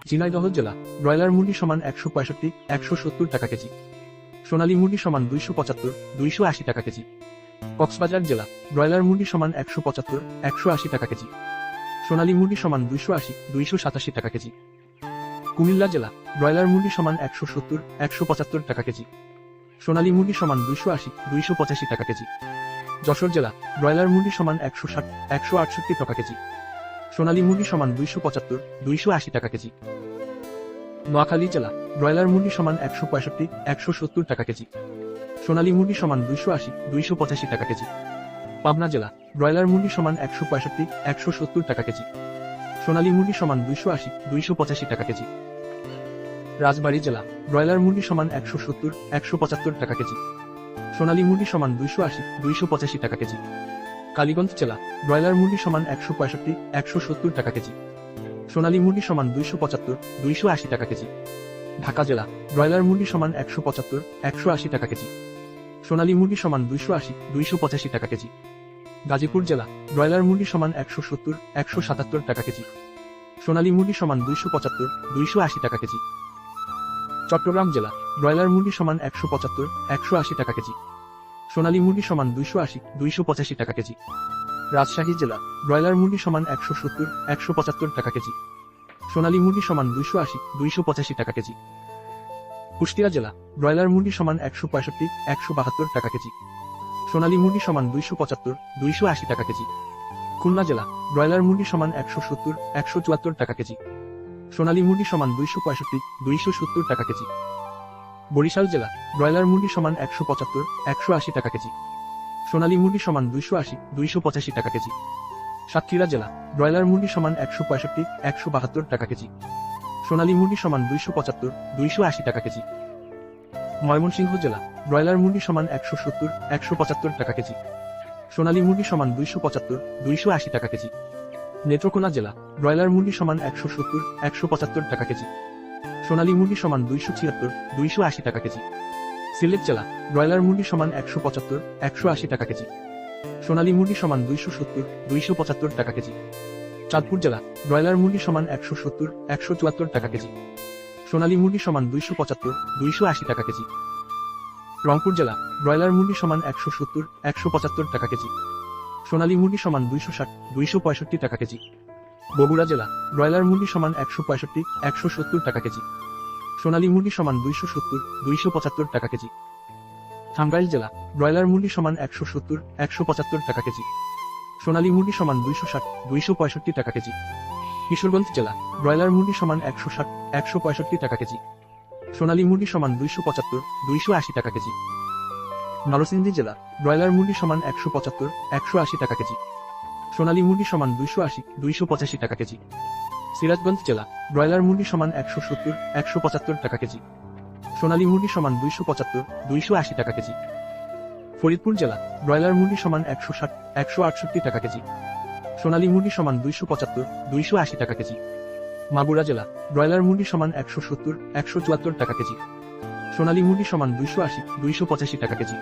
ঝিনাইদহ জেলা ব্রয়লার মুরগি সমান 165 170 টাকা কেজি। সোনালী মুরগি সমান 275 280 টাকা কেজি। কক্সবাজার জেলা ব্রয়লার মুরগি সমান 175 180 টাকা কেজি। সোনালী মুরগি সমান 280 287 টাকা কেজি। কুমিল্লা জেলা ব্রয়লার মুরগি সমান 170 175 টাকা কেজি। সোনালী মুরগি সমান 280 285 টাকা কেজি। যশোর জেলা ব্রয়লার মুরগি সমান 160 168 টাকা কেজি। সোনালী মুরগি সমান 275 280 টাকা কেজি। নোয়াখালী জেলা ব্রয়লার মুরগি সমান 165 170 টাকা কেজি। সোনালী মুরগি সমান 280 285 টাকা কেজি। পাবনা জেলা ব্রয়লার মুরগি সমান 165 170 টাকা কেজি। সোনালী মুরগি সমান 280 285 টাকা কেজি। রাজবাড়ী জেলা ব্রয়লার মুরগি সমান 170 175 টাকা কেজি। সোনালী মুরগি সমান 280 285 টাকা কেজি। কালীগঞ্জ জেলা ব্রয়লার মুরগি সমান 165 170 টাকা কেজি। সোনালী মুরগি সমান 275 280 টাকা কেজি। ঢাকা জেলা ব্রয়লার মুরগি সমান 175 180 টাকা কেজি। সোনালী মুরগি সমান 280 285 টাকা কেজি। গাজীপুর জেলা ব্রয়লার মুরগি সমান 170 177 টাকা কেজি। সোনালী মুরগি সমান 275 280 টাকা কেজি। চট্টগ্রাম জেলা ব্রয়লার মুরগি সমান 175 180 টাকা কেজি। সোনালী মুরগি সমান 280 285 টাকা কেজি। রাজশাহী জেলা ব্রয়লার মুরগি সমান 170 175 টাকা কেজি। সোনালী মুরগি সমান 280 285 টাকা কেজি। কুষ্টিয়া জেলা ব্রয়লার মুরগি সমান 165 172 টাকা কেজি। সোনালী মুরগি সমান 275 280 টাকা কেজি। খুলনা জেলা ব্রয়লার মুরগি সমান 170 174 টাকা কেজি। সোনালী মুরগি সমান 265 270 টাকা কেজি। বরিশাল জেলা ব্রয়লার মুরগি সমান 175 180 টাকা কেজি। সোনালী মুরগি সমান 280 285 টাকা কেজি। সাতক্ষীরা জেলা ব্রয়লার মুরগি সমান 165 172 টাকা কেজি। সোনালী মুরগি সমান 275 280 টাকা কেজি। ময়মনসিংহ জেলা ব্রয়লার মুরগি সমান 170 175 টাকা কেজি। সোনালী মুরগি সমান 275 280 টাকা কেজি। নেত্রকোনা জেলা ব্রয়লার মুরগি সমান 170 175 টাকা কেজি। সোনালী মুরগি সমান 276 280 টাকা কেজি। সিলেট জেলা ব্রয়লার মুরগি সমান 175 180 টাকা কেজি। সোনালী মুরগি সমান 270 275 টাকা কেজি। চাঁদপুর জেলা ব্রয়লার মুরগি সমান 170 174 টাকা কেজি। সোনালী মুরগি সমান 275 280 টাকা কেজি। রংপুর জেলা ব্রয়লার মুরগি সমান 170 175 টাকা কেজি। সোনালী মুরগি সমান 260 265 টাকা কেজি। বগুড়া জেলা ব্রয়লার মুরগি সমান 165 170 টাকা কেজি। সোনালী মুরগি সমান 270 275 টাকা কেজি। টাঙ্গাইল জেলা ব্রয়লার মুরগি সমান 170 175 টাকা কেজি। সোনালী মুরগি সমান 260 265 টাকা কেজি। কিশোরগঞ্জ জেলা ব্রয়লার মুরগি সমান 160 165 টাকা কেজি। সোনালী মুরগি সমান 275 280 টাকা কেজি। নরসিংদী জেলা ব্রয়লার মুরগি সমান 175 180 টাকা কেজি। সোনালী মুরগি সমান 280 285 টাকা কেজি। সিরাজগঞ্জ জেলা ব্রয়লার মুরগি সমান 170 175 টাকা কেজি। সোনালী মুরগি সমান 275 280 টাকা কেজি। ফরিদপুর জেলা ব্রয়লার মুরগি সমান 160 168 টাকা কেজি। সোনালী মুরগি সমান 275 280 টাকা কেজি। মাগুরা জেলা ব্রয়লার মুরগি সমান 170 174 টাকা কেজি। সোনালী মুরগি সমান 280 285 টাকা কেজি।